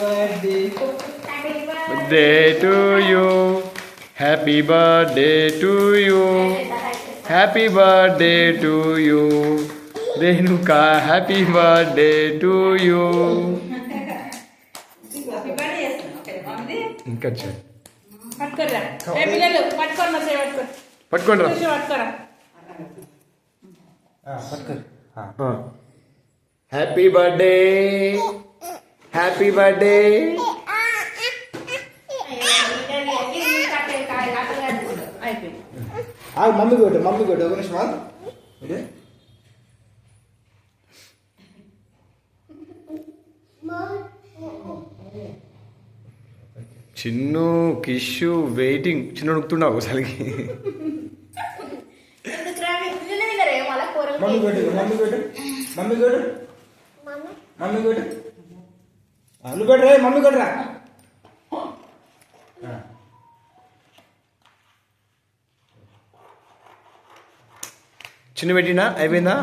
Birthday to you, happy birthday to you, happy birthday to you, Renuka happy birthday to you. ఇంకా పట్టుకోండి happy birthday, happy birthday. Mummy కొట్టు ఒక నిమిషం Chinnu కిషు waiting. చిన్న ఉడుకుతున్నావు ఒకసారికి. మమ్మీ కొట్టు నువ్వు కొట్టరా మమ్మీ కొట్టరా. చిన్న పెట్టినా అయిపోయిందా?